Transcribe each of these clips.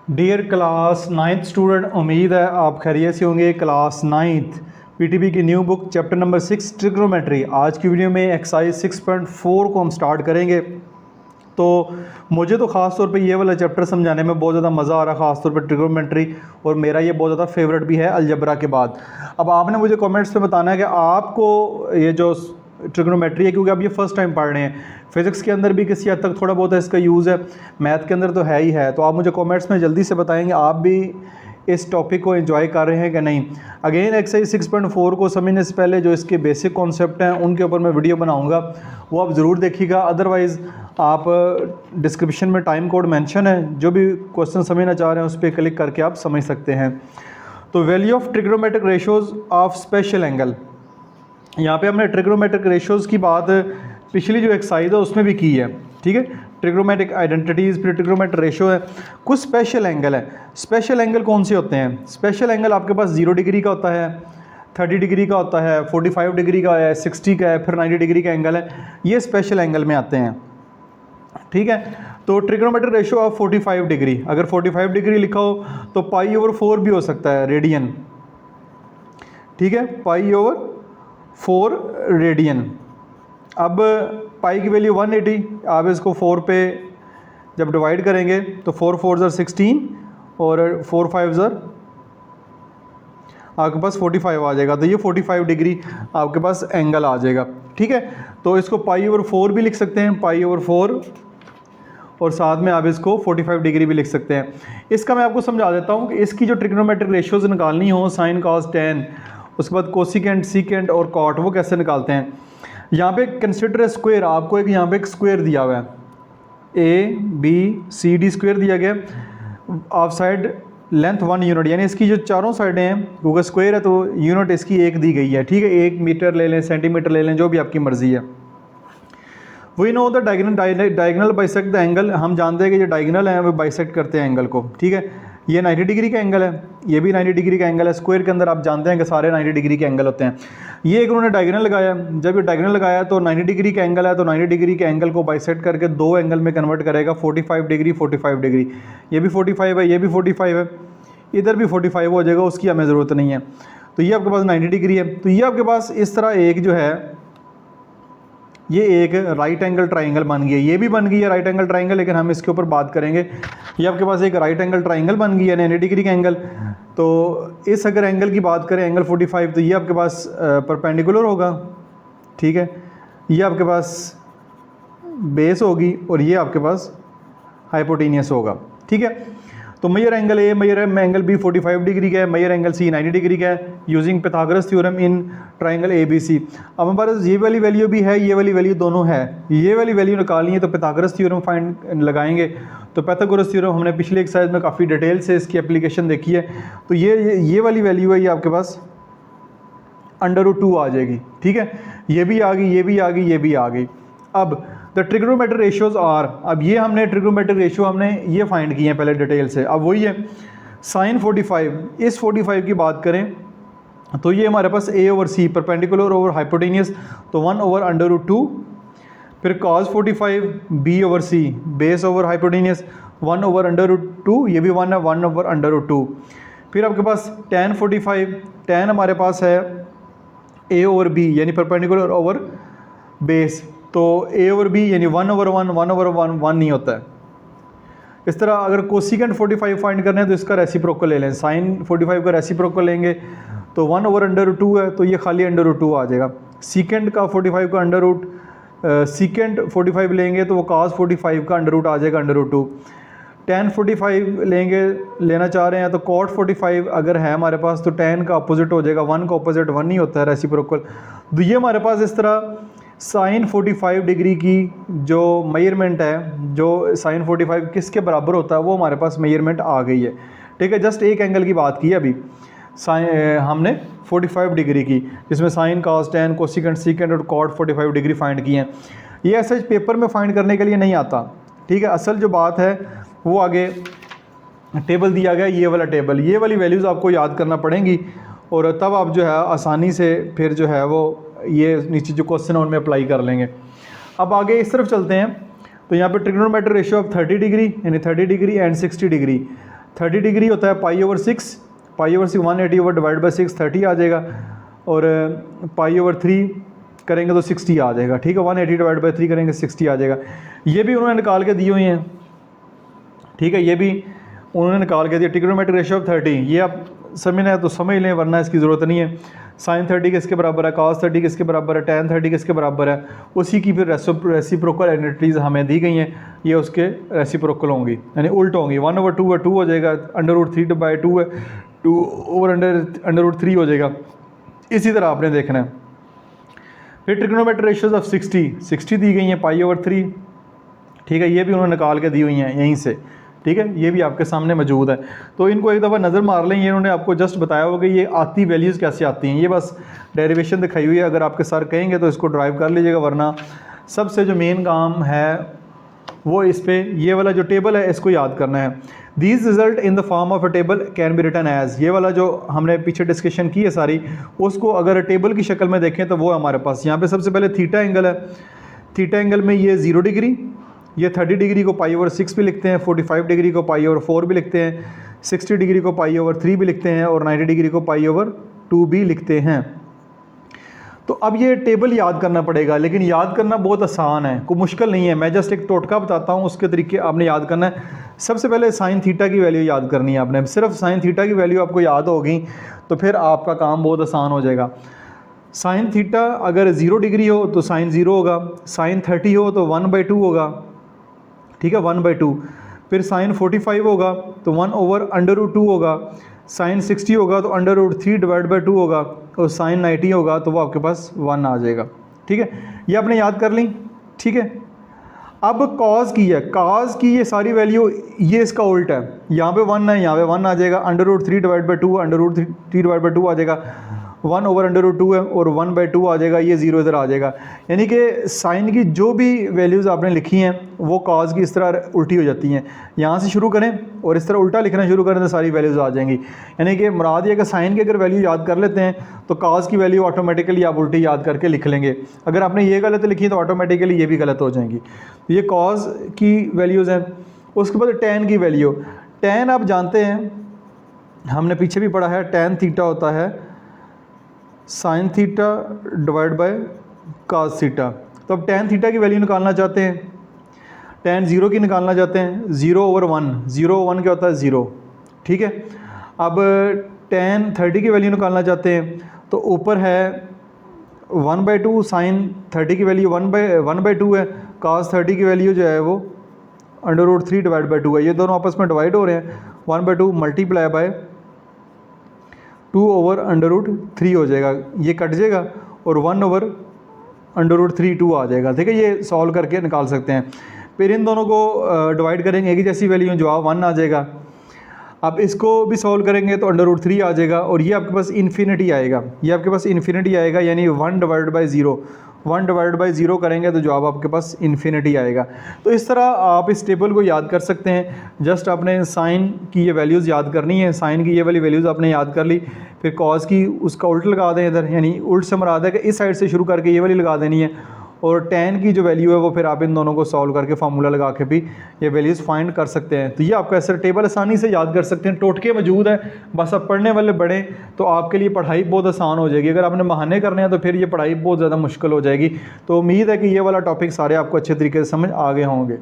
Dear class ninth student, उम्मीद है आप खैरियत से होंगे। क्लास नाइन्थ पीटीबी की new book chapter number 6 trigonometry. आज की वीडियो में एक्सरसाइज 6.4 को हम स्टार्ट करेंगे। तो मुझे तो ख़ास तौर पे ये वाला चैप्टर समझाने में बहुत ज़्यादा मज़ा आ रहा है, ख़ास तौर पे ट्रिग्नोमेट्री, और मेरा ये बहुत ज़्यादा फेवरेट भी है अलजबरा के बाद। अब आपने मुझे कमेंट्स में बताना है कि आपको ये जो ट्रिग्नोमेट्री है, क्योंकि आप ये फ़र्स्ट टाइम पढ़ रहे हैं, फिज़िक्स के अंदर भी किसी हद तक थोड़ा बहुत इसका यूज़ है, मैथ के अंदर तो है ही है। तो आप मुझे कमेंट्स में जल्दी से बताएंगे आप भी इस टॉपिक को एंजॉय कर रहे हैं कि नहीं। अगेन एक्सरसाइज 6.4 को समझने से पहले जो इसके बेसिक कॉन्सेप्ट हैं उनके ऊपर मैं वीडियो बनाऊंगा, वो आप ज़रूर देखिएगा। अदरवाइज़ आप डिस्क्रिप्शन में टाइम कोड मेंशन है, जो भी क्वेश्चन समझना चाह रहे हैं उस पर क्लिक करके आप समझ सकते हैं। तो value of trigonometric ratios of special angle, यहाँ पे हमने ट्रिग्नोमेट्रिक रेशोज़ की बात पिछली जो एक्सरसाइज है उसमें भी की है, ठीक है। ट्रिग्नोमेट्रिक आइडेंटिटीज़, फिर ट्रिग्नोमेट्रिक रेशो है, कुछ स्पेशल एंगल है। स्पेशल एंगल कौन से होते हैं? स्पेशल एंगल आपके पास 0 डिग्री का होता है, 30 डिग्री का होता है, 45 डिग्री का है, 60 का है, फिर 90 डिग्री का एंगल है। ये स्पेशल एंगल में आते हैं, ठीक है। तो ट्रिग्नोमेट्रिक रेशो ऑफ 45 डिग्री, अगर 45 डिग्री लिखा हो तो π/4 भी हो सकता है, रेडियन, ठीक है, π/4 रेडियन। अब पाई की वैल्यू 180, आप इसको 4 पे जब डिवाइड करेंगे तो 4 4 16 और 4 5 आपके पास 45 आ जाएगा। तो ये 45 डिग्री आपके पास एंगल आ जाएगा, ठीक है। तो इसको π/4 भी लिख सकते हैं, π/4, और साथ में आप इसको 45 डिग्री भी लिख सकते हैं। इसका मैं आपको समझा देता हूँ कि इसकी जो ट्रिग्नोमेट्रिक रेशियोज़ निकालनी हो, साइन कॉस टेन, उसके बाद कोसिकेंट, सीकेंट और कॉट, वो कैसे निकालते हैं। यहाँ पे कंसिडर स्क्वायर, आपको एक यहाँ पे एक स्क्वायर दिया हुआ है, ABCD स्क्वायर दिया गया, ऑफ साइड लेंथ 1 यूनिट, यानी इसकी जो चारों साइडें हैं, क्योंकि स्क्वायर है तो यूनिट इसकी एक दी गई है, ठीक है। 1 मीटर ले लें, सेंटीमीटर ले लें, जो भी आपकी मर्ज़ी है। We know the diagonal bisect the angle, हम जानते हैं कि जो डायगोनल है वो बाइसेक्ट करते हैं एंगल को, ठीक है। ये 90 डिग्री का एंगल है, ये भी 90 डिग्री का एंगल है। स्क्वायर के अंदर आप जानते हैं कि सारे 90 डिग्री के एंगल होते हैं। ये एक उन्होंने डायगोनल लगाया, जब ये डायगोनल लगाया तो 90 डिग्री का एंगल है, तो 90 डिग्री के एंगल को बाइसेक्ट करके दो एंगल में कन्वर्ट करेगा, 45 डिग्री 45 डिग्री। ये भी 45 है, ये भी 45 है, इधर भी 45 हो जाएगा, उसकी हमें ज़रूरत नहीं है। तो ये आपके पास 90 डिग्री है। तो ये आपके पास इस तरह एक जो है, ये एक राइट एंगल ट्राइंगल बन गया, ये भी बन गई है राइट एंगल ट्राइंगल, लेकिन हम इसके ऊपर बात करेंगे। ये आपके पास एक राइट एंगल ट्राइंगल बन गई है, 90 डिग्री का एंगल। तो इस अगर एंगल की बात करें, एंगल 45, तो ये आपके पास परपेंडिकुलर होगा, ठीक है। ये आपके पास बेस होगी और ये आपके पास हाइपोटेनियस होगा, ठीक है। तो measure angle A, measure angle B 45 degree का है, मेजर एंगल सी 90 डिग्री का है, using Pythagoras theorem in triangle ABC। अब हमारे पास ये वाली वैल्यू भी है, ये वाली वैल्यू दोनों है। ये वाली वैल्यू निकालनी है तो पाइथागोरस थ्योरम फाइंड लगाएंगे। तो पाइथागोरस थ्योरम हमने पिछले एक्सरसाइज में काफ़ी डिटेल से इसकी एप्लीकेशन देखी है। तो ये वाली वैल्यू है, ये आपके पास √2 आ जाएगी, ठीक है। ये भी आ गई, ये भी आ गई, ये भी आ गई। अब द ट्रिग्नोमेट्रिक रेशियोज आर, अब ये हमने ट्रिग्नोमेट्रिक रेशियो हमने ये फाइंड किए हैं पहले डिटेल से। अब वही है साइन 45, इस 45 की बात करें तो ये हमारे पास A/C परपेंडिकुलर ओवर हाइपोटेनियस, तो 1/√2, फिर cos 45 B/C base over hypotenuse 1/√2, ये भी 1 है, 1/√2। फिर आपके पास tan 45, tan हमारे पास है A/B यानी परपेंडिकुलर ओवर बेस, तो A/B यानी 1/1, 1/1 1 नहीं होता है। इस तरह अगर कोसिकेंट 45 फाइंड करना है तो इसका रेसिप्रोकल ले लें, साइन 45 का रेसिप्रोकल लेंगे तो 1/√2 है, तो ये खाली √2 आ जाएगा। सीकेंट का 45 का सीकेंट 45 लेंगे तो वो cos 45 का √ आ जाएगा, √2। tan 45 लेना चाह रहे हैं तो cot 45 अगर है हमारे पास तो tan का अपोजिट हो जाएगा, 1 का अपोजिट 1 नहीं होता है, रेसिप्रोकल। तो ये हमारे पास इस तरह साइन 45 डिग्री की जो मेजरमेंट है, जो साइन 45 किसके बराबर होता है, वो हमारे पास मेजरमेंट आ गई है, ठीक है। जस्ट एक एंगल की बात की अभी हमने 45 डिग्री की, जिसमें sine cos tan cosecant secant और cot 45 डिग्री फाइंड किए हैं। ये ऐसे पेपर में फाइंड करने के लिए नहीं आता, ठीक है। असल जो बात है वो आगे टेबल दिया गया, ये वाला टेबल, ये वाली वैल्यूज़ आपको याद करना पड़ेंगी, और तब आप जो है आसानी से फिर जो है वो ये नीचे जो क्वेश्चन है उनमें अप्लाई कर लेंगे। अब आगे इस तरफ चलते हैं। तो यहाँ पे ट्रिग्नोमेट्रिक रेशियो ऑफ 30 डिग्री यानी 30 डिग्री एंड 60 डिग्री, 30 डिग्री होता है पाई/6, पाई/6 180 ओवर डिवाइड बाई 6 30 आ जाएगा, और पाई/3 करेंगे तो 60 आ जाएगा, ठीक है। 180 डिवाइड बाई 3 करेंगे 60 आ जाएगा। ये भी उन्होंने निकाल के दिए हुए हैं, ठीक है, ये भी उन्होंने निकाल के दिया। ट्रिग्नोमेट्रिक रेशियो ऑफ 30, ये आप समझना है तो समझ लें, वरना इसकी ज़रूरत नहीं है। साइन 30 किसके बराबर है, कॉस 30 किसके बराबर है, टैन 30 किसके बराबर है, उसी की फिर रेसिप्रोकल आइडेंटिटीज़ हमें दी गई हैं, ये उसके रेसिप्रोकल होंगी, यानी उल्ट होंगी। 1/2 है 2 हो जाएगा, √3/2 है 2 ओवर √3 हो जाएगा। इसी तरह आपने देखना है। फिर ट्रिग्नोमेट्रिक रेशियोज ऑफ 60 दी गई हैं पाई/3, ठीक है, ये भी उन्होंने निकाल के दी हुई हैं यहीं से, ठीक है, ये भी आपके सामने मौजूद है। तो इनको एक दफ़ा नज़र मार लें, ये इन्होंने आपको जस्ट बताया होगा कि ये आती वैल्यूज़ कैसे आती हैं, ये बस डेरिवेशन दिखाई हुई है। अगर आपके सर कहेंगे तो इसको ड्राइव कर लीजिएगा, वरना सबसे जो मेन काम है वो इस पे ये वाला जो टेबल है इसको याद करना है। These result in the form of a table can be written as, ये वाला जो हमने पीछे डिस्कशन की है सारी, उसको अगर टेबल की शक्ल में देखें तो वो हमारे पास यहाँ पे सबसे पहले थीटा एंगल है। थीटा एंगल में ये 0 डिग्री, ये 30 डिग्री को पाई/6 भी लिखते हैं, 45 डिग्री को पाई/4 भी लिखते हैं, 60 डिग्री को पाई/3 भी लिखते हैं, और 90 डिग्री को पाई/2 भी लिखते हैं। तो अब ये टेबल याद करना पड़ेगा, लेकिन याद करना बहुत आसान है, कोई मुश्किल नहीं है। मैं जस्ट एक टोटका बताता हूँ, उसके तरीके आपने याद करना है। सबसे पहले साइन थीटा की वैल्यू याद करनी है आपने। सिर्फ साइन थीटा की वैल्यू आपको याद होगी तो फिर आपका काम बहुत आसान हो जाएगा। साइन थीटा अगर 0 डिग्री हो तो साइन 0 होगा, साइन 30 हो तो 1/2 होगा, ठीक है, 1/2। फिर साइन 45 होगा तो 1/√2 होगा, साइन 60 होगा तो √3/2 होगा, और साइन 90 होगा तो वो आपके पास 1 आ जाएगा, ठीक है। ये आपने याद कर ली, ठीक है। अब कॉज की है, कॉज की ये सारी वैल्यू, ये इसका उल्टा है, यहाँ पे 1 है, यहाँ पे 1 आ जाएगा, √3/2 √3/2 आ जाएगा, 1/√2 है और 1/2 आ जाएगा, ये 0 इधर आ जाएगा। यानी कि साइन की जो भी वैल्यूज़ आपने लिखी हैं वो कॉज की इस तरह उल्टी हो जाती हैं। यहाँ से शुरू करें और इस तरह उल्टा लिखना शुरू करें तो सारी वैल्यूज़ आ जाएंगी। यानी कि मुराद ये कि साइन की अगर वैल्यू याद कर लेते हैं तो कॉज की वैल्यू ऑटोमेटिकली आप उल्टी याद करके लिख लेंगे। अगर आपने ये गलत लिखी तो ऑटोमेटिकली ये भी गलत हो जाएंगी। ये कॉज की वैल्यूज़ हैं। उसके बाद टैन की वैल्यू, टैन आप जानते हैं, हमने पीछे भी पढ़ा है, टैन थीटा होता है sine theta divide by cos theta. तो अब टैन थीटा की वैल्यू निकालना चाहते हैं, टैन 0 की निकालना चाहते हैं, 0/1, 0/1 क्या होता है 0, ठीक है। अब टैन 30 की वैल्यू निकालना चाहते हैं तो ऊपर है 1/2, साइन 30 की वैल्यू 1/2 है, कॉस 30 की वैल्यू जो है वो √3/2 है। ये दोनों आपस में डिवाइड हो रहे हैं, 1/2 मल्टीप्लाई बाय 2/√3 हो जाएगा, ये कट जाएगा और 1/√3 2 आ जाएगा, ठीक है। ये सॉल्व करके निकाल सकते हैं। फिर इन दोनों को डिवाइड करेंगे, एक ही जैसी वैल्यू, जवाब 1 आ जाएगा। अब इसको भी सॉल्व करेंगे तो √3 आ जाएगा और ये आपके पास इन्फिनिटी आएगा, ये आपके पास इन्फिनिटी आएगा, यानी 1/0, 1/0 करेंगे तो जवाब आपके पास इन्फिनिटी आएगा। तो इस तरह आप इस टेबल को याद कर सकते हैं। जस्ट आपने साइन की ये वैल्यूज़ याद करनी है, साइन की ये वाली वैल्यूज़ आपने याद कर ली, फिर कॉस की उसका उल्ट लगा दें इधर, यानी उल्ट से मुराद है कि इस साइड से शुरू करके ये वाली लगा देनी है, और टैन की जो वैल्यू है वो फिर आप इन दोनों को सॉल्व करके फार्मूला लगा के भी ये वैल्यूज़ फाइंड कर सकते हैं। तो ये आपका ऐसा टेबल आसानी से याद कर सकते हैं, टोटके मौजूद है, बस आप पढ़ने वाले बढ़ें तो आपके लिए पढ़ाई बहुत आसान हो जाएगी। अगर आपने बहाने करने हैं तो फिर ये पढ़ाई बहुत ज़्यादा मुश्किल हो जाएगी। तो उम्मीद है कि ये वाला टॉपिक सारे आपको अच्छे तरीके से समझ आ गए होंगे।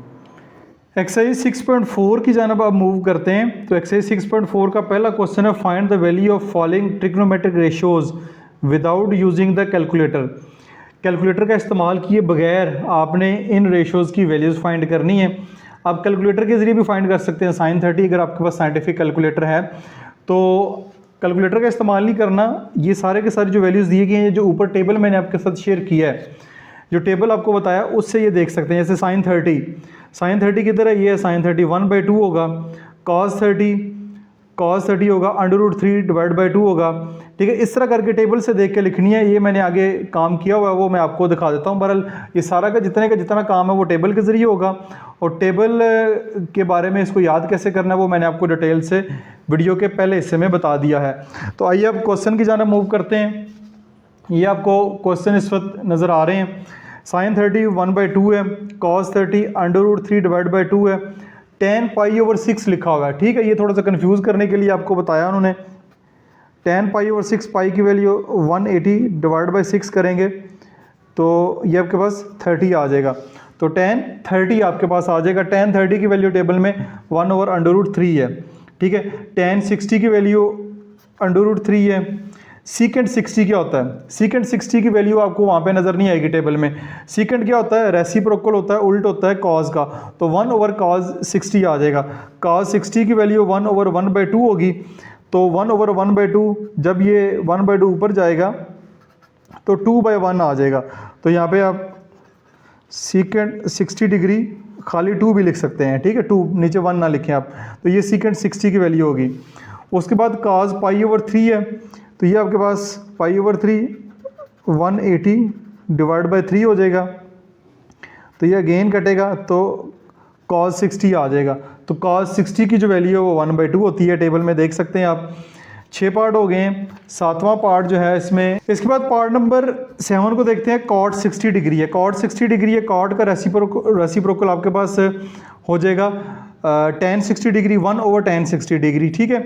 एक्सरसाइज 6.4 की जानब आप मूव करते हैं। तो एक्सरसाइज 6.4 का पहला क्वेश्चन है, find the value of following trigonometric ratios without using the calculator. Calculator का इस्तेमाल किए बगैर आपने इन रेशियोज़ की वैल्यूज़ फाइंड करनी है। आप कैलकुलेटर के ज़रिए भी फाइंड कर सकते हैं, साइन 30 अगर आपके पास साइंटिफिक कैलकुलेटर है तो कैलकुलेटर का इस्तेमाल नहीं करना। ये सारे के सारे जो वैल्यूज़ दिए गए हैं, जो ऊपर टेबल मैंने आपके साथ शेयर किया है, जो टेबल आपको बताया उससे ये देख सकते हैं। जैसे साइन 30 किधर है, ये है साइन 30, 1/2 होगा, कॉस 30 होगा, √3/2 होगा, ठीक है। इस तरह करके टेबल से देख के लिखनी है। ये मैंने आगे काम किया हुआ है, वो मैं आपको दिखा देता हूँ। बहरहाल ये सारा का जितना काम है वो टेबल के ज़रिए होगा, और टेबल के बारे में इसको याद कैसे करना है वो मैंने आपको डिटेल से वीडियो के पहले हिस्से में बता दिया है। तो आइए अब क्वेश्चन की जानिब मूव करते हैं। ये आपको क्वेश्चन इस वक्त नज़र आ रहे हैं। साइन 30 1/2 है, कॉस 30 √3/2 है, 10 पाई/6 लिखा हुआ है, ठीक है। ये थोड़ा सा कंफ्यूज करने के लिए आपको बताया उन्होंने। 10 पाई/6, पाई की वैल्यू 180 डिवाइड बाई 6 करेंगे तो ये आपके पास 30 आ जाएगा। तो 10 30 आपके पास आ जाएगा। 10 30 की वैल्यू टेबल में 1/√3 है, ठीक है। 10 60 की वैल्यू √3 है। सीकेंट 60 क्या होता है? सीकेंट 60 की वैल्यू आपको वहाँ पे नज़र नहीं आएगी टेबल में। सीकेंट क्या होता है? रेसिप्रोकल होता है, उल्ट होता है कॉज का। तो 1/cos 60 आ जाएगा। cos 60 की वैल्यू 1/1/2 होगी। तो 1/1/2 जब ये 1/2 ऊपर जाएगा तो 2/1 आ जाएगा। तो यहाँ पे आप सीकेंट 60 डिग्री खाली 2 भी लिख सकते हैं, ठीक है। 2 नीचे 1 ना लिखें आप। तो ये सीकेंट 60 की वैल्यू होगी। उसके बाद cos पाई/3 है, तो ये आपके पास पाई/3 180 डिवाइड बाई 3 हो जाएगा। तो ये अगेन कटेगा तो cos 60 आ जाएगा। तो cos 60 की जो वैल्यू है वो 1/2 होती है, टेबल में देख सकते हैं आप। 6 पार्ट हो गए हैं। 7वां पार्ट जो है इसमें, इसके बाद पार्ट नंबर 7 को देखते हैं। cot 60 डिग्री है। cot 60 डिग्री है। cot का रेसिप्रोकल आपके पास हो जाएगा tan 60 डिग्री 1/tan 60 डिग्री, ठीक है।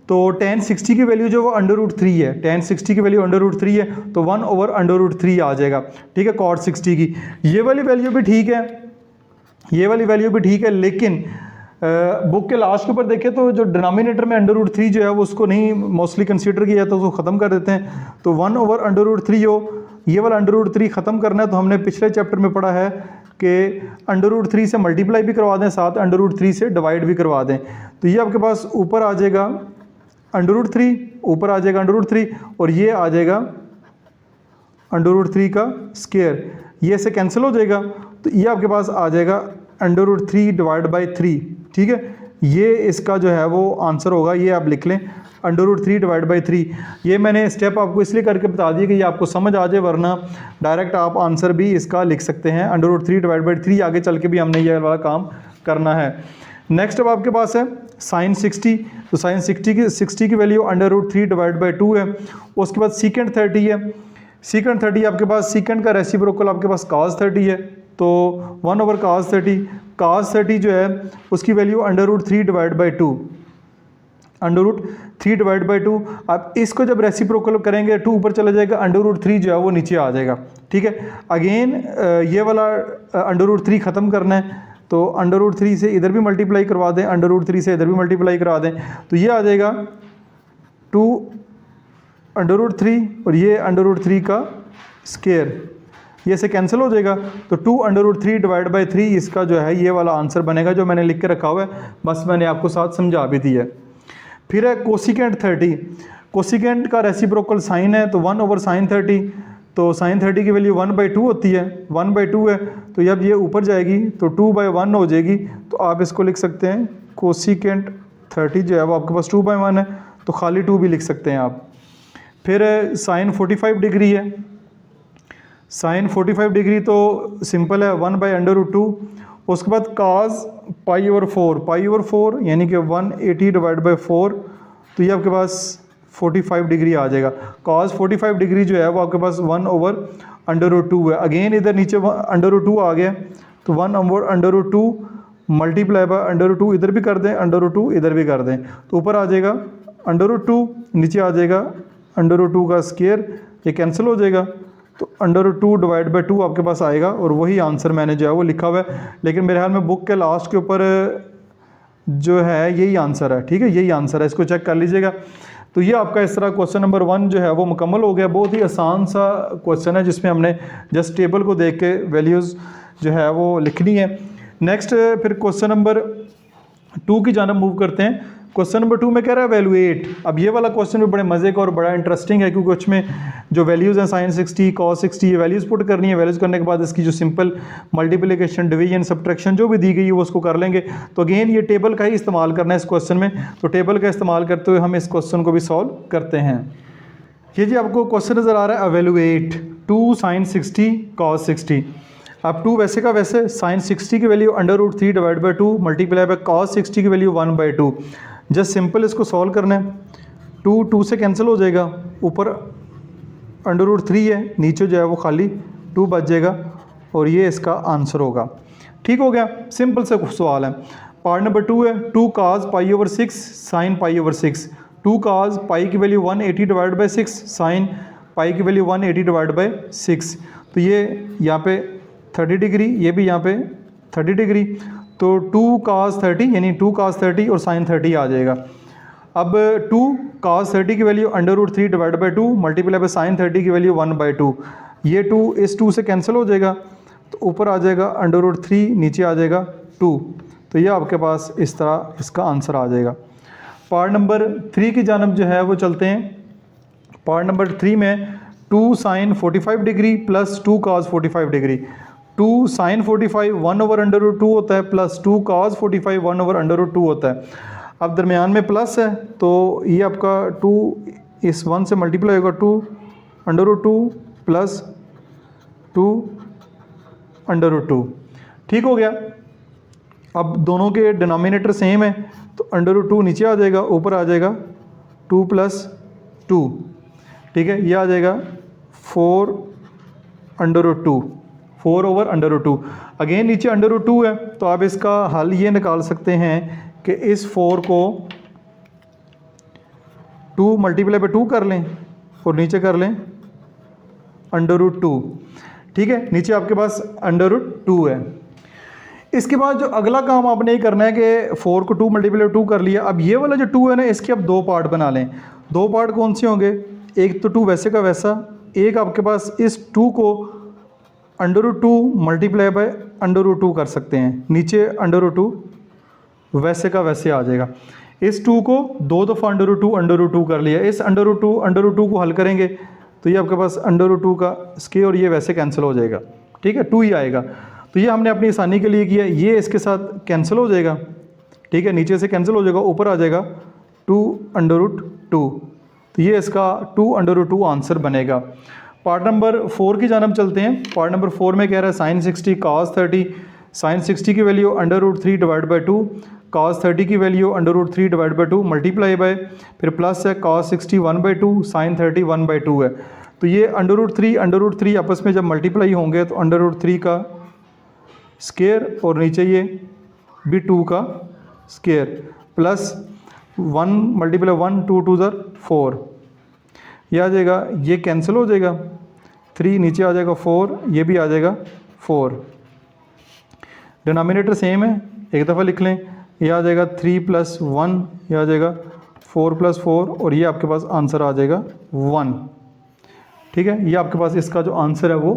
तो tan 60 की वैल्यू जो वो √3 है, tan 60 की वैल्यू √3 है, तो 1/√3 आ जाएगा, ठीक है। cot 60 की ये वाली वैल्यू भी ठीक है, ये वाली वैल्यू भी ठीक है, लेकिन बुक के लास्ट के ऊपर देखें तो जो डिनोमिनेटर में √3 जो है वो उसको नहीं मोस्टली कंसीडर किया, तो उसको ख़त्म कर देते हैं। तो 1/√3 हो, ये वाला √3 ख़त्म करना है। तो हमने पिछले चैप्टर में पढ़ा है कि √3 से मल्टीप्लाई भी करवा दें, साथ √3 से डिवाइड भी करवा दें। तो ये आपके पास ऊपर आ जाएगा √3, ऊपर आ जाएगा √3, और ये आ जाएगा √3 का स्क्वायर, ये से कैंसिल हो जाएगा। तो ये आपके पास आ जाएगा √3 डिवाइड बाई 3, ठीक है। ये इसका जो है वो आंसर होगा, ये आप लिख लें √3 डिवाइड बाई 3। ये मैंने स्टेप आपको इसलिए करके बता दिया कि ये आपको समझ आ जाए, वरना डायरेक्ट आप आंसर भी इसका लिख सकते हैं √3 डिवाइड बाई 3। आगे चल के भी हमने ये वाला काम करना है। नेक्स्ट अब आपके पास है sin 60। तो sin 60 की वैल्यू √3 डिवाइड बाई 2 है। उसके बाद सीकेंट 30 है। सीकेंट 30 आपके पास, सीकेंट का रेसिप्रोकल आपके पास cos 30 है, तो 1/cos 30। cos 30 जो है उसकी value √3 divide by 2, √3 divide by 2। आप इसको जब रेसिप्रोकल करेंगे 2 ऊपर चला जाएगा, √3 जो है वो नीचे आ जाएगा, ठीक है। अगेन ये वाला √3 ख़त्म करना है, तो √3 से इधर भी मल्टीप्लाई करवा दें, √3 से इधर भी मल्टीप्लाई करवा दें, तो ये आ जाएगा 2 √3 और ये √3 का स्क्वायर, ये से कैंसिल हो जाएगा। तो 2 √3 डिवाइड बाई 3 इसका जो है ये वाला आंसर बनेगा, जो मैंने लिख के रखा हुआ है, बस मैंने आपको साथ समझा भी दी है। फिर है कोसिकेंट 30। कोसिकेंट का रेसिप्रोकल साइन है, तो 1/sin 30। तो sin 30 की वैल्यू 1/2 होती है, 1/2 है। तो जब ये ऊपर जाएगी तो 2/1 हो जाएगी। तो आप इसको लिख सकते हैं कोसिकेंट 30 जो है वो आपके पास 2/1 है, तो खाली 2 भी लिख सकते हैं आप। फिर sin 45 डिग्री है। sin 45 डिग्री तो सिंपल है, 1/√2। उसके बाद cos पाई/4, पाई/4 यानी कि 180 डिवाइड बाई 4, तो ये आपके पास 45 डिग्री आ जाएगा। cos 45 डिग्री जो है वो आपके पास 1/√2 है। अगेन इधर नीचे √2 आ गया, तो 1/√2 मल्टीप्लाई बाय √2 इधर भी कर दें, √2 इधर भी कर दें, तो ऊपर आ जाएगा √2, नीचे आ जाएगा √2 का स्क्वायर, ये कैंसिल हो जाएगा। तो √2 डिवाइड बाई 2 आपके पास आएगा, और वही आंसर मैंने जो है वो लिखा हुआ है। लेकिन मेरे ख्याल में बुक के लास्ट के ऊपर जो है यही आंसर है, ठीक है, यही आंसर है, इसको चेक कर लीजिएगा। तो ये आपका इस तरह क्वेश्चन नंबर 1 जो है वो मुकम्मल हो गया। बहुत ही आसान सा क्वेश्चन है, जिसमें हमने जस्ट टेबल को देख के वैल्यूज़ जो है वो लिखनी है। नेक्स्ट फिर क्वेश्चन नंबर 2 की जानब मूव करते हैं। क्वेश्चन नंबर 2 में कह रहा है वैल्यूएट। अब ये वाला क्वेश्चन भी बड़े मज़े का और बड़ा इंटरेस्टिंग है, क्योंकि उसमें जो वैल्यूज़ हैं sin 60 cos 60, ये वैल्यूज़ पुट करनी है। वैल्यूज़ करने के बाद इसकी जो सिंपल मल्टीप्लिकेशन, डिवीजन, सब्ट्रैक्शन जो भी दी गई है वो उसको कर लेंगे। तो अगेन ये टेबल का ही इस्तेमाल करना है इस क्वेश्चन में। तो टेबल का इस्तेमाल करते हुए हम इस क्वेश्चन को भी सॉल्व करते हैं। ये जी आपको क्वेश्चन नज़र आ रहा है, एवेलुएट 2 sin 60 cos 60। अब 2 वैसे का वैसे, sin 60 की value √3 divide by 2 multiply by cos 60 की वैल्यू 1/2। जस्ट सिंपल इसको सॉल्व करना है। 2 से कैंसिल हो जाएगा, ऊपर √3 है, नीचे जो है वो खाली 2 बच जाएगा, और ये इसका आंसर होगा। ठीक हो गया, सिंपल से सवाल है। पार्ट नंबर 2 है 2 cos pi over 6 sine pi over 6। 2 cos पाई की value 180 divide by 6 sine pi की वैल्यू 180 डिवाइड बाई 6। तो ये यहाँ पे 30 डिग्री, ये भी यहाँ पे 30 डिग्री, तो 2 cos 30 यानी 2 cos 30 और साइन 30 आ जाएगा। अब 2 cos 30 की value √3 divide by 2 multiply by sine 30 की वैल्यू 1/2। ये 2 इस 2 से कैंसिल हो जाएगा, तो ऊपर आ जाएगा √3, नीचे आ जाएगा 2। तो ये आपके पास इस तरह इसका आंसर आ जाएगा। पार्ट नंबर 3 की जानब जो है वो चलते हैं। पार्ट नंबर 3 में 2 sin 45 degree plus 2 cos 45 degree. 2 sin 45 1/√2 होता है, प्लस 2 cos 45 1/√2 होता है। अब दरमियान में प्लस है, तो ये आपका 2 इस 1 से मल्टीप्लाई होगा, 2/√2 प्लस 2/√2। ठीक हो गया। अब दोनों के डिनोमिनेटर सेम है, तो √2 नीचे आ जाएगा, ऊपर आ जाएगा 2 + 2। ठीक है, ये आ जाएगा 4/√2, 4/√2। अगेन नीचे √2 है, तो आप इसका हल ये निकाल सकते हैं कि इस 4 को 2 मल्टीप्लाई बाई 2 कर लें और नीचे कर लें √2। ठीक है, नीचे आपके पास √2 है। इसके बाद जो अगला काम आपने ये करना है कि 4 को 2 मल्टीप्लाई 2 कर लिया। अब ये वाला जो 2 है ना, इसके आप 2 पार्ट बना लें। 2 पार्ट कौन से होंगे? एक तो 2 वैसे का वैसा, एक आपके पास इस 2 को √2 मल्टीप्लाई बाय √2 कर सकते हैं, नीचे √2 वैसे का वैसे आ जाएगा। इस 2 को 2 दफ़ा √2 कर लिया, इस √2 को हल करेंगे तो ये आपके पास √2 का स्क्वायर और ये वैसे कैंसिल हो जाएगा। ठीक है, 2 ही आएगा। तो ये हमने अपनी आसानी के लिए किया, ये इसके साथ कैंसिल हो जाएगा। ठीक है, नीचे से कैंसिल हो जाएगा, ऊपर आ जाएगा 2/2। तो ये इसका 2/2 आंसर बनेगा। पार्ट नंबर 4 की जानब चलते हैं। पार्ट नंबर 4 में कह रहा है sin 60 cos 30, sin 60 की वैल्यू √3 डिवाइड बाई 2, cos 30 की value √3 divide by 2 multiply by, फिर प्लस है cos 60 1/2, sin 30 1/2 है। तो ये √3 आपस में जब मल्टीप्लाई होंगे तो √3 का स्क्वायर और नीचे ये भी 2 का स्क्वायर प्लस 1 मल्टीप्लाई 1 2 2 4, ये आ जाएगा, ये कैंसिल हो जाएगा, 3 नीचे आ जाएगा 4, ये भी आ जाएगा 4। डिनोमिनेटर सेम है, एक दफ़ा लिख लें, ये आ जाएगा 3 + 1, ये आ जाएगा 4 + 4 और ये आपके पास आंसर आ जाएगा 1। ठीक है, ये आपके पास इसका जो आंसर है वो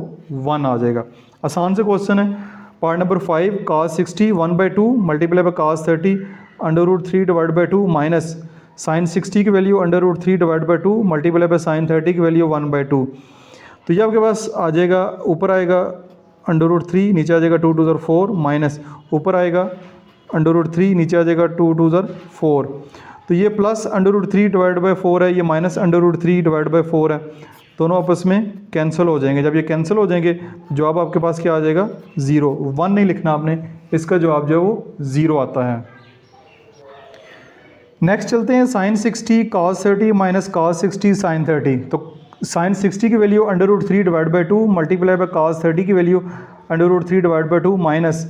1 आ जाएगा। आसान से क्वेश्चन है। Part number 5 cos 60 1/2 multiply by cos 30 √3 divide by 2 minus sin 60 की value √3 divide by 2 multiply by sin 30 की वैल्यू 1/2। तो ये आपके पास आ जाएगा, ऊपर आएगा √3, नीचे आ जाएगा 2 2 4 माइनस ऊपर आएगा √3, नीचे आ जाएगा 2 2 4। तो ये प्लस √3 डिवाइड बाई 4 है, ये माइनस √3 डिवाइड बाई 4 है, दोनों आपस में कैंसिल हो जाएंगे। जब ये कैंसिल हो जाएंगे जवाब आपके पास क्या आ जाएगा? 0। 1 नहीं लिखना आपने, इसका जवाब जो है वो 0 आता है। नेक्स्ट चलते हैं sin 60 cos 30 minus cos 60 sin 30। तो sin 60 की value √3 divide by 2 multiply by cos 30 की value √3 divide by 2 minus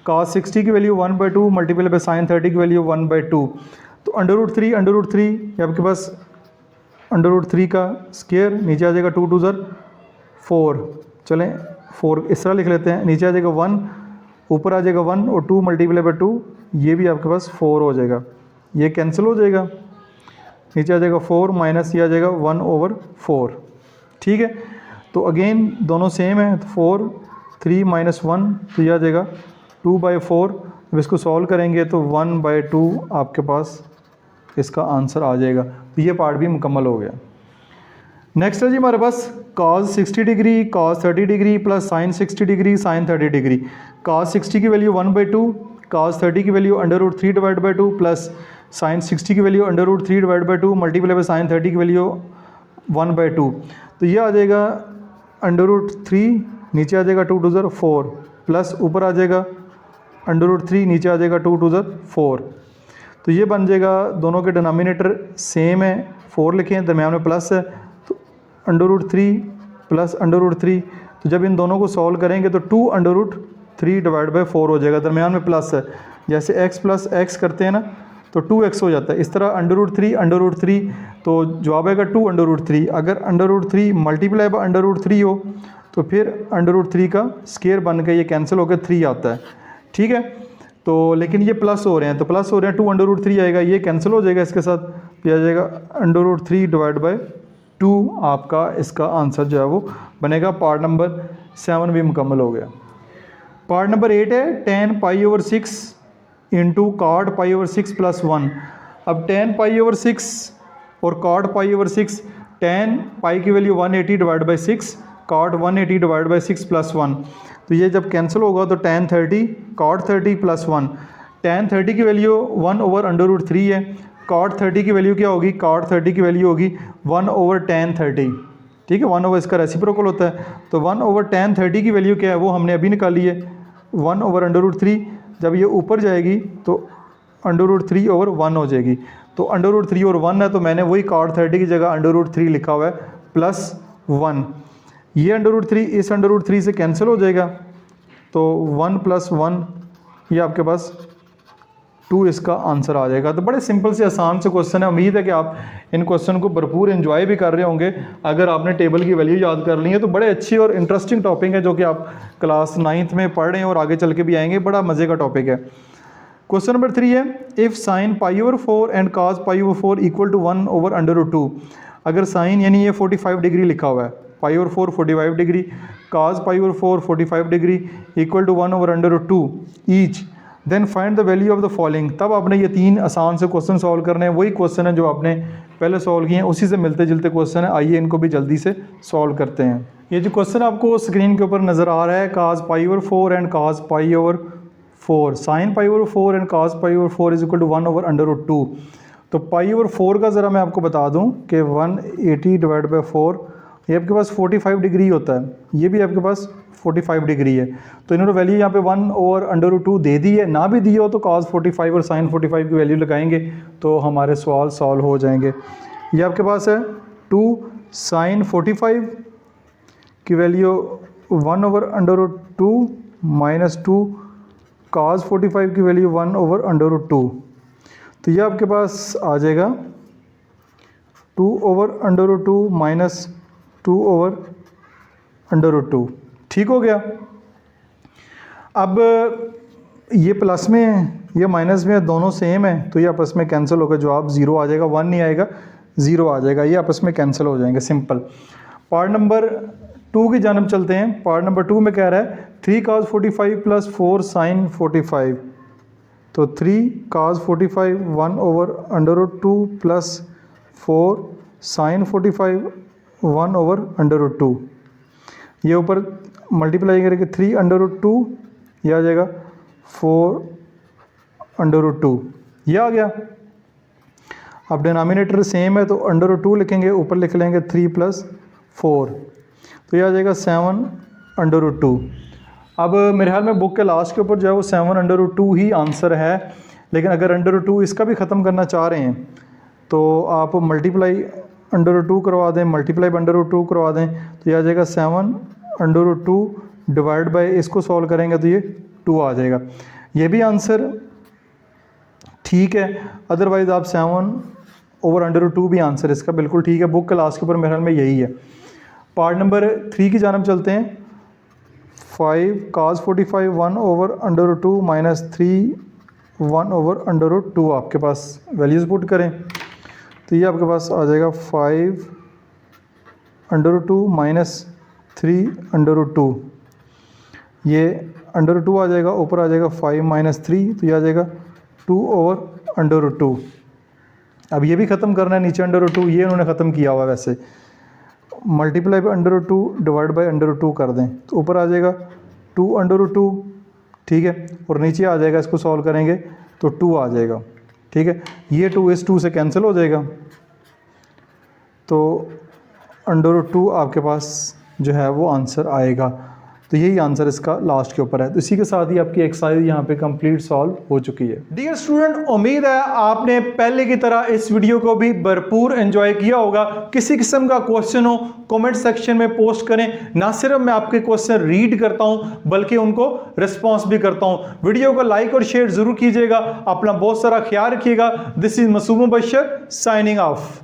cos 60 की वैल्यू 1/2 मल्टीप्लाई बाय sin 30 की वैल्यू 1/2। तो √3 ये आपके पास √3 का स्क्वायर, नीचे आ जाएगा 2 2 4। चलें 4 इस तरह लिख लेते हैं, नीचे आ जाएगा 1, ऊपर आ जाएगा 1 और 2 मल्टीप्लाई बाई 2, ये भी आपके पास 4 हो जाएगा, ये कैंसिल हो जाएगा, नीचे आ जाएगा 4 माइनस ये आ जाएगा 1/4। ठीक है, तो अगेन दोनों सेम है, तो 4 3 - 1, तो ये आ जाएगा 2/4। अब इसको सॉल्व करेंगे तो 1/2 आपके पास इसका आंसर आ जाएगा। तो ये पार्ट भी मुकम्मल हो गया। नेक्स्ट है जी हमारे पास cos 60 degree cos 30 degree plus sin 60 degree sin 30 degree. cos 60 की वैल्यू 1/2, cos 30 की value √3 divide by 2 plus sin 60 की value √3 divide by 2 multiply by sin 30 की वैल्यू 1/2। तो ये आ जाएगा √3, नीचे आ जाएगा 2 2 4 प्लस ऊपर आ जाएगा √3, नीचे आ जाएगा 2 2 4। तो ये बन जाएगा, दोनों के डिनोमिनेटर सेम है, 4 लिखें, दरम्यान में प्लस है, तो √3 प्लस √3। तो जब इन दोनों को सॉल्व करेंगे तो 2 √3 डिवाइड बाई 4 हो जाएगा, दरम्यान में प्लस है, जैसे x प्लस एक्स करते हैं ना तो 2x हो जाता है। इस तरह √3 तो जवाब आएगा 2√3। अगर √3 मल्टीप्लाई बाय √3 हो तो फिर √3 का स्केयर बन के ये कैंसिल होकर 3 आता है, ठीक है। तो लेकिन ये प्लस हो रहे हैं, तो प्लस हो रहे हैं 2√3 आएगा, ये कैंसिल हो जाएगा इसके साथ, तो आ जाएगा √3 डिवाइड बाई 2 आपका इसका आंसर जो है वो बनेगा। पार्ट नंबर 7 भी मुकम्मल हो गया। पार्ट नंबर 8 है 10π/6 इंटू cot π/6 प्लस 1। अब 10π/6 और cot π/6, 10 पाई की value 180 divide by 6, cot 180 divide by 6 plus 1, तो ये जब कैंसिल होगा तो tan 30 cot 30 प्लस 1। tan 30 की वैल्यू 1/√3 है, cot 30 की वैल्यू क्या होगी, cot 30 की वैल्यू होगी 1/tan 30, ठीक है। 1 इसका रेसिप्रोकल होता है, तो 1/tan 30 की वैल्यू क्या है वो हमने अभी निकाली है 1/√3। जब ये ऊपर जाएगी तो √3/1 हो जाएगी, तो √3 और 1 है, तो मैंने वही cot 30 की जगह √3 लिखा हुआ है प्लस 1। ये √3 इस √3 से कैंसिल हो जाएगा, तो 1 + 1 ये आपके पास 2 इसका आंसर आ जाएगा। तो बड़े सिंपल से आसान से क्वेश्चन है। उम्मीद है कि आप इन क्वेश्चन को भरपूर एंजॉय भी कर रहे होंगे। अगर आपने टेबल की वैल्यू याद कर ली है तो बड़े अच्छी और इंटरेस्टिंग टॉपिक है जो कि आप क्लास 9th में पढ़ रहे हैं और आगे चल के भी आएंगे, बड़ा मज़े का टॉपिक है। क्वेश्चन नंबर 3 है if sin π/4 and cos π/4 equal to 1/√2। अगर साइन यानी ये 45 डिग्री लिखा हुआ है, π/4 45 degree, cos π/4 45 degree equal to 1/√2 each, then find the value of the following. तब आपने ये 3 आसान से क्वेश्चन सॉल्व करने हैं। वही क्वेश्चन है जो आपने पहले सॉल्व किए हैं, उसी से मिलते जुलते क्वेश्चन है। आइए इनको भी जल्दी से सॉल्व करते हैं। ये जो क्वेश्चन आपको स्क्रीन के ऊपर नज़र आ रहा है cos π/4 and cos π/4, sin π/4 and cos π/4 is equal to 1/√2। तो π/4 का ज़रा मैं आपको बता दूं कि 180 डिवाइड बाई 4 ये आपके पास 45 डिग्री होता है, ये भी आपके पास 45 डिग्री है। तो इन्होंने वैल्यू यहाँ पे 1/√2 दे दी है, ना भी दी हो तो cos 45 और sin 45 की वैल्यू लगाएंगे तो हमारे सवाल सॉल्व हो जाएंगे। ये आपके पास है 2 sin 45 की वैल्यू 1/√2 माइनस 2 cos 45 की वैल्यू 1/√2, तो ये आपके पास आ जाएगा 2/√2 माइनस 2/√2, ठीक हो गया। अब ये प्लस में है ये माइनस में है, दोनों सेम है, तो ये आपस में कैंसिल होकर जवाब 0 आ जाएगा, 1 नहीं आएगा 0 आ जाएगा, ये आपस में कैंसिल हो जाएंगे, सिंपल। पार्ट नंबर 2 की जानब चलते हैं। पार्ट नंबर 2 में कह रहा है 3 cos 45 प्लस 4 sin 45, तो 3 cos 45 1/√2 प्लस 4 sin 45 1/√2, ये ऊपर मल्टीप्लाई करके 3/√2 ये आ जाएगा 4/√2, ये आ गया। अब डिनोमिनेटर सेम है तो √2 लिखेंगे, ऊपर लिख लेंगे 3 + 4, तो ये आ जाएगा 7/√2। अब मेरे ख्याल में बुक के लास्ट के ऊपर जो है वो 7/√2 ही आंसर है, लेकिन अगर √2 इसका भी ख़त्म करना चाह रहे हैं तो आप मल्टीप्लाई √2 करवा दें, मल्टीप्लाई √2 करवा दें, तो ये आ जाएगा 7/√2 डिवाइड बाय इसको सॉल्व करेंगे तो ये 2 आ जाएगा। ये भी आंसर ठीक है, अदरवाइज़ आप 7/√2 भी आंसर इसका बिल्कुल ठीक है। बुक के लास्ट के ऊपर मेरे ख्याल में यही है। पार्ट नंबर 3 की जानब चलते हैं। 5 cos 45 1/√2 माइनस 3 1/√2 आपके पास वैल्यूज़ पुट करें तो ये आपके पास आ जाएगा 5/√2 माइनस 3/√2, ये √2 आ जाएगा, ऊपर आ जाएगा 5 - 3, तो ये आ जाएगा 2/√2। अब ये भी ख़त्म करना है, नीचे √2 ये उन्होंने ख़त्म किया हुआ है, वैसे मल्टीप्लाई बाई √2 डिवाइड बाई √2 कर दें तो ऊपर आ जाएगा 2/√2, ठीक है, और नीचे आ जाएगा, इसको सॉल्व करेंगे तो 2 आ जाएगा, ठीक है। ये 2 इस 2 से कैंसिल हो जाएगा, तो √2 आपके पास जो है वो आंसर आएगा। तो यही आंसर इसका लास्ट के ऊपर है। तो इसी के साथ ही आपकी एक्सरसाइज यहाँ पे कंप्लीट सॉल्व हो चुकी है। डियर स्टूडेंट, उम्मीद है आपने पहले की तरह इस वीडियो को भी भरपूर एंजॉय किया होगा। किसी किस्म का क्वेश्चन हो कमेंट सेक्शन में पोस्ट करें। ना सिर्फ मैं आपके क्वेश्चन रीड करता हूं बल्कि उनको रिस्पॉन्स भी करता हूं। वीडियो को लाइक और शेयर जरूर कीजिएगा। अपना बहुत सारा ख्याल रखिएगा। This is Masoom Bashar signing of.